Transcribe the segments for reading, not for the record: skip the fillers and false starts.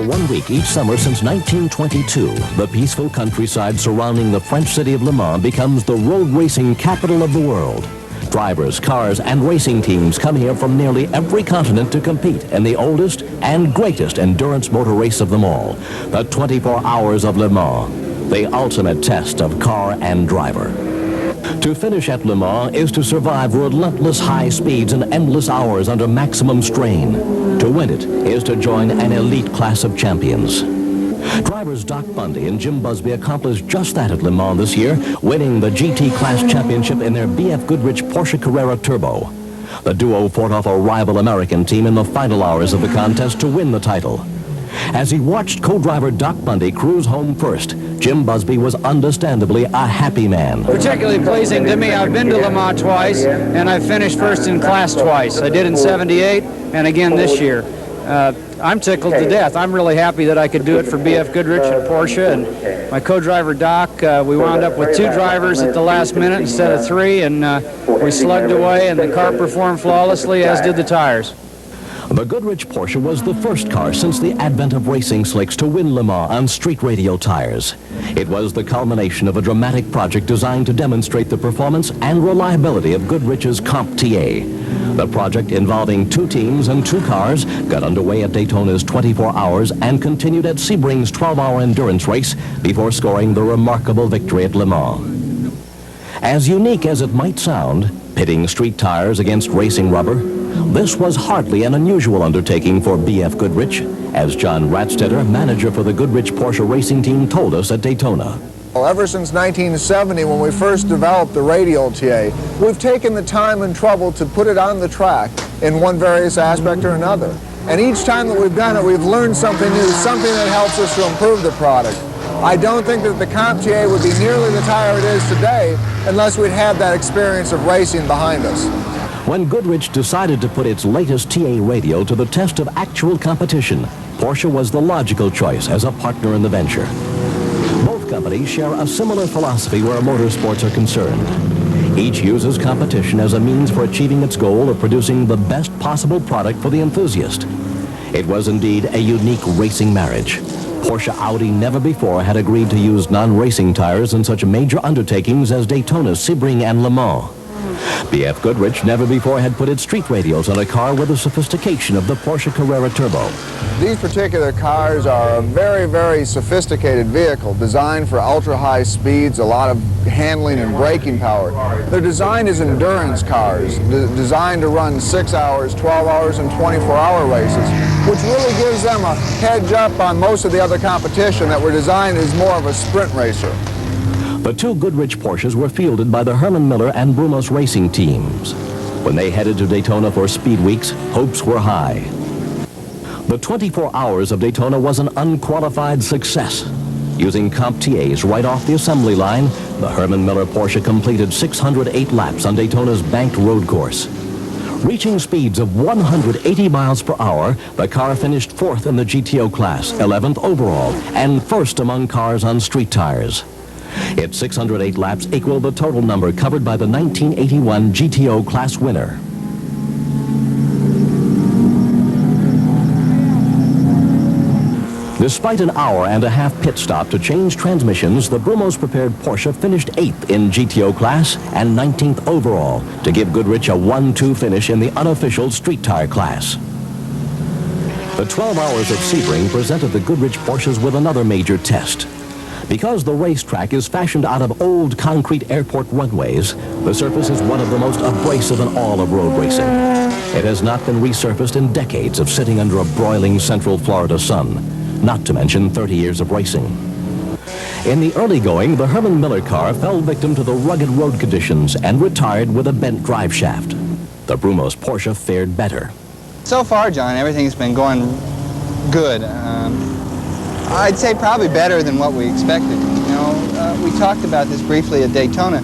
For 1 week each summer since 1922, the peaceful countryside surrounding the French city of Le Mans becomes the road racing capital of the world. Drivers, cars, and racing teams come here from nearly every continent to compete in the oldest and greatest endurance motor race of them all, the 24 Hours of Le Mans, the ultimate test of car and driver. To finish at Le Mans is to survive relentless high speeds and endless hours under maximum strain. To win it is to join an elite class of champions. Drivers Doc Bundy and Jim Busby accomplished just that at Le Mans this year, winning the GT Class Championship in their BFGoodrich Porsche Carrera Turbo. The duo fought off a rival American team in the final hours of the contest to win the title. As he watched co-driver Doc Bundy cruise home first, Jim Busby was understandably a happy man. Particularly pleasing to me, I've been to Le Mans twice, and I finished first in class twice. I did in '78 and again this year. I'm tickled to death. I'm really happy that I could do it for BFGoodrich and Porsche, and my co-driver Doc, we wound up with 2 drivers at the last minute instead of 3, and we slugged away, and the car performed flawlessly, as did the tires. The Goodrich Porsche was the first car since the advent of racing slicks to win Le Mans on street radio tires. It was the culmination of a dramatic project designed to demonstrate the performance and reliability of Goodrich's Comp TA. The project, involving 2 teams and 2 cars, got underway at Daytona's 24 Hours and continued at Sebring's 12-hour endurance race before scoring the remarkable victory at Le Mans. As unique as it might sound, pitting street tires against racing rubber, this was hardly an unusual undertaking for BFGoodrich, as John Ratstetter, manager for the Goodrich Porsche racing team, told us at Daytona. Well, ever since 1970, when we first developed the radial TA, we've taken the time and trouble to put it on the track in one various aspect or another. And each time that we've done it, we've learned something new, something that helps us to improve the product. I don't think that the Comp TA would be nearly the tire it is today unless we'd had that experience of racing behind us. When Goodrich decided to put its latest TA radio to the test of actual competition, Porsche was the logical choice as a partner in the venture. Both companies share a similar philosophy where motorsports are concerned. Each uses competition as a means for achieving its goal of producing the best possible product for the enthusiast. It was indeed a unique racing marriage. Porsche Audi never before had agreed to use non-racing tires in such major undertakings as Daytona, Sebring, and Le Mans. BFGoodrich never before had put its street radios on a car with the sophistication of the Porsche Carrera Turbo. These particular cars are a very, very sophisticated vehicle designed for ultra-high speeds, a lot of handling and braking power. They're designed as endurance cars, designed to run 6 hours, 12 hours, and 24-hour races, which really gives them a hedge up on most of the other competition that were designed as more of a sprint racer. The 2 Goodrich Porsches were fielded by the Herman Miller and Brumos racing teams. When they headed to Daytona for Speed Weeks, hopes were high. The 24 Hours of Daytona was an unqualified success. Using Comp TAs right off the assembly line, the Herman Miller Porsche completed 608 laps on Daytona's banked road course. Reaching speeds of 180 miles per hour, the car finished 4th in the GTO class, 11th overall, and 1st among cars on street tires. Its 608 laps equal the total number covered by the 1981 GTO class winner. Despite an hour-and-a-half pit stop to change transmissions, the Brumos-prepared Porsche finished 8th in GTO class and 19th overall to give Goodrich a 1-2 finish in the unofficial street tire class. The 12 Hours at Sebring presented the Goodrich Porsches with another major test. Because the racetrack is fashioned out of old concrete airport runways, the surface is one of the most abrasive in all of road racing. It has not been resurfaced in decades of sitting under a broiling central Florida sun, not to mention 30 years of racing. In the early going, the Herman Miller car fell victim to the rugged road conditions and retired with a bent drive shaft. The Brumos Porsche fared better. So far, John, everything's been going good. I'd say probably better than what we expected. You know, we talked about this briefly at Daytona.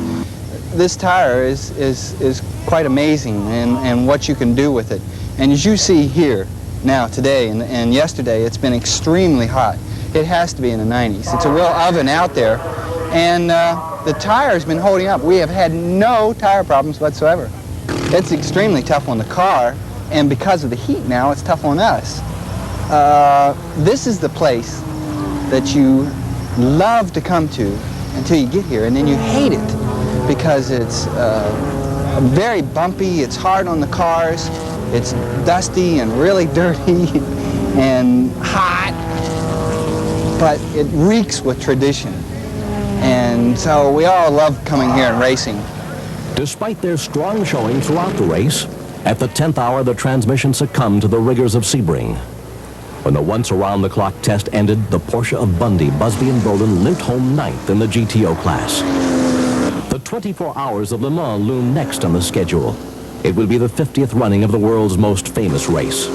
This tire is quite amazing and what you can do with it. And as you see here now today and yesterday, it's been extremely hot. It has to be in the 90s. It's a real oven out there. And the tire's been holding up. We have had no tire problems whatsoever. It's extremely tough on the car, and because of the heat now, it's tough on us. This is the place that you love to come to until you get here, and then you hate it because it's very bumpy, it's hard on the cars, it's dusty and really dirty and hot, but it reeks with tradition. And so we all love coming here and racing. Despite their strong showing throughout the race, at the 10th hour the transmission succumbed to the rigors of Sebring. When the once around-the-clock test ended, the Porsche of Bundy, Busby, and Bolin limped home 9th in the GTO class. The 24 hours of Le Mans loom next on the schedule. It will be the 50th running of the world's most famous race.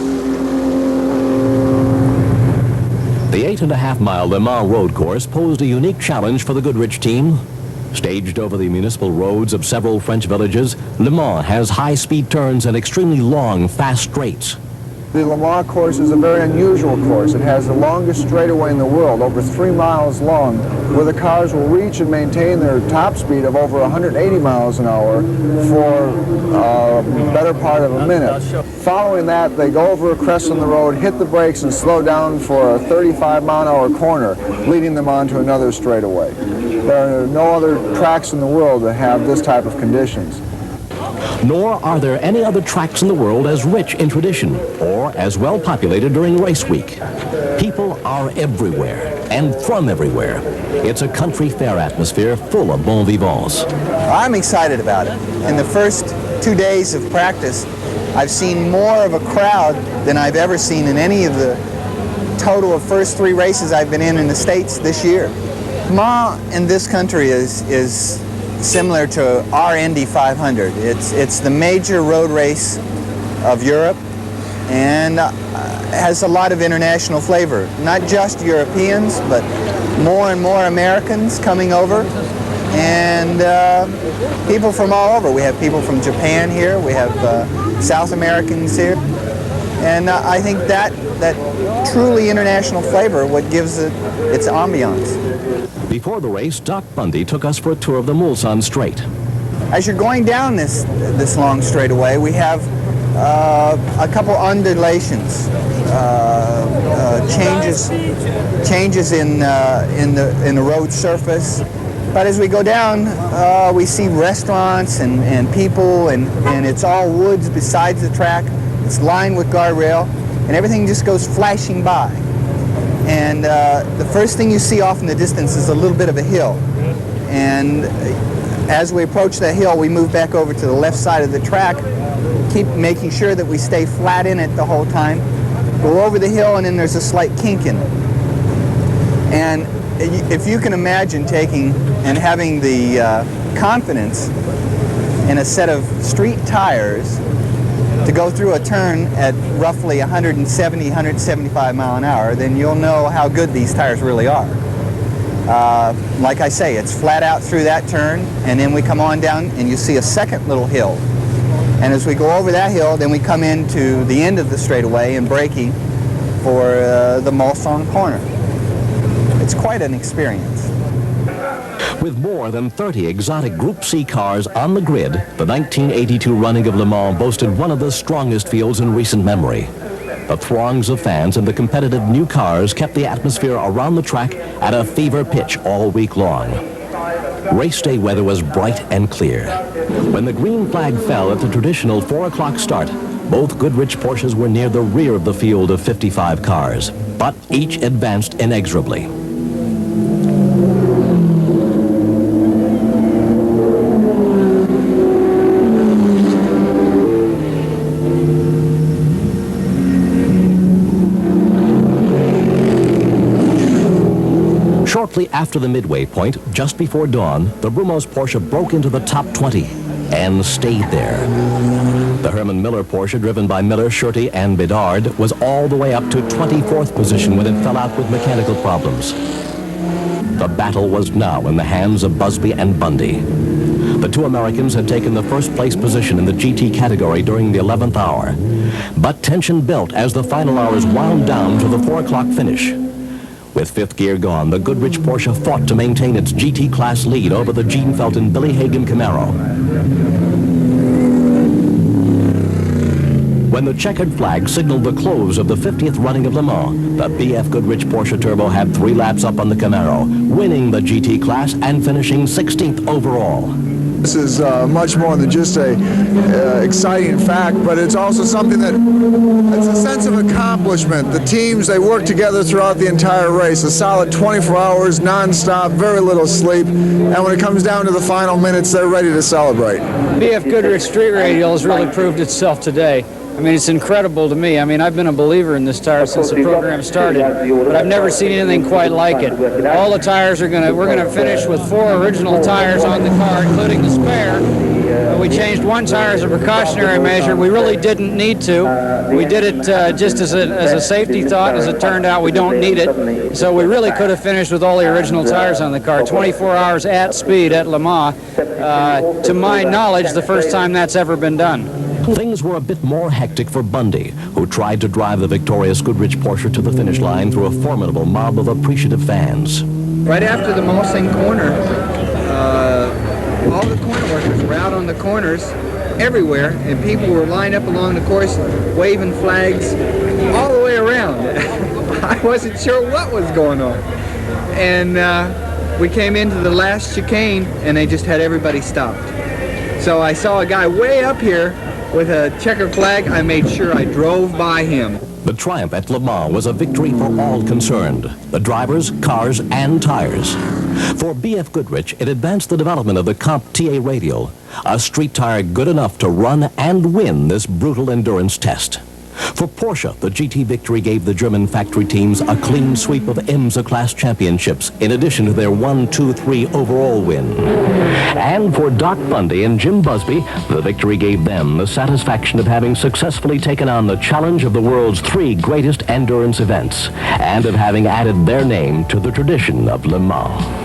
The 8.5-mile Le Mans road course posed a unique challenge for the Goodrich team. Staged over the municipal roads of several French villages, Le Mans has high-speed turns and extremely long, fast straights. The Le Mans course is a very unusual course. It has the longest straightaway in the world, over 3 miles long, where the cars will reach and maintain their top speed of over 180 miles an hour for a better part of a minute. Following that, they go over a crest on the road, hit the brakes, and slow down for a 35-mile-an-hour corner, leading them onto another straightaway. There are no other tracks in the world that have this type of conditions. Nor are there any other tracks in the world as rich in tradition or as well populated during race week. People are everywhere and from everywhere. It's a country fair atmosphere full of bon vivants. I'm excited about it. In the first 2 days of practice, I've seen more of a crowd than I've ever seen in any of the total of first 3 races I've been in the States this year. Le Mans in this country is similar to our Indy 500. It's the major road race of Europe and has a lot of international flavor. Not just Europeans, but more and more Americans coming over and people from all over. We have people from Japan here, we have South Americans here, and I think that truly international flavor what gives it its ambiance. Before the race, Doc Bundy took us for a tour of the Mulsanne Straight. As you're going down this long straightaway, we have a couple undulations, changes in the road surface. But as we go down, we see restaurants and people, and it's all woods besides the track. It's lined with guardrail, and everything just goes flashing by. And the first thing you see off in the distance is a little bit of a hill. And as we approach that hill, we move back over to the left side of the track, keep making sure that we stay flat in it the whole time. Go over the hill, and then there's a slight kink in it. And if you can imagine taking and having the confidence in a set of street tires to go through a turn at roughly 170, 175 mile an hour, then you'll know how good these tires really are. Like I say, it's flat out through that turn, and then we come on down and you see a second little hill. And as we go over that hill, then we come into the end of the straightaway and braking for the Mulsanne corner. It's quite an experience. With more than 30 exotic Group C cars on the grid, the 1982 running of Le Mans boasted one of the strongest fields in recent memory. The throngs of fans and the competitive new cars kept the atmosphere around the track at a fever pitch all week long. Race day weather was bright and clear. When the green flag fell at the traditional 4 o'clock start, both Goodrich Porsches were near the rear of the field of 55 cars, but each advanced inexorably. Shortly after the midway point, just before dawn, the Brumos Porsche broke into the top 20 and stayed there. The Herman Miller Porsche, driven by Miller, Schurte, and Bedard, was all the way up to 24th position when it fell out with mechanical problems. The battle was now in the hands of Busby and Bundy. The two Americans had taken the first place position in the GT category during the 11th hour. But tension built as the final hours wound down to the 4 o'clock finish. With fifth gear gone, the Goodrich Porsche fought to maintain its GT class lead over the Gene Felton Billy Hagan Camaro. When the checkered flag signaled the close of the 50th running of Le Mans, the BFGoodrich Porsche Turbo had 3 laps up on the Camaro, winning the GT class and finishing 16th overall. This is much more than just a exciting fact, but it's also something it's a sense of accomplishment. The teams, they work together throughout the entire race, a solid 24 hours, non-stop, very little sleep, and when it comes down to the final minutes, they're ready to celebrate. BFGoodrich Street Radial has really proved itself today. I mean, it's incredible to me. I mean, I've been a believer in this tire since the program started, but I've never seen anything quite like it. All the tires we're going to finish with 4 original tires on the car, including the spare. We changed 1 tire as a precautionary measure. We really didn't need to. We did it just as a safety thought. As it turned out, we don't need it. So we really could have finished with all the original tires on the car. 24 hours at speed at Le Mans. To my knowledge, the first time that's ever been done. Things were a bit more hectic for Bundy, who tried to drive the victorious Goodrich Porsche to the finish line through a formidable mob of appreciative fans. Right after the Mulsanne corner, all the corner workers were out on the corners everywhere, and people were lined up along the course waving flags all the way around. I wasn't sure what was going on. And we came into the last chicane, and they just had everybody stopped. So I saw a guy way up here with a checkered flag. I made sure I drove by him. The triumph at Le Mans was a victory for all concerned, the drivers, cars, and tires. For BFGoodrich, it advanced the development of the Comp TA Radial, a street tire good enough to run and win this brutal endurance test. For Porsche, the GT victory gave the German factory teams a clean sweep of IMSA class championships, in addition to their 1, 2, 3 overall win. And for Doc Bundy and Jim Busby, the victory gave them the satisfaction of having successfully taken on the challenge of the world's 3 greatest endurance events, and of having added their name to the tradition of Le Mans.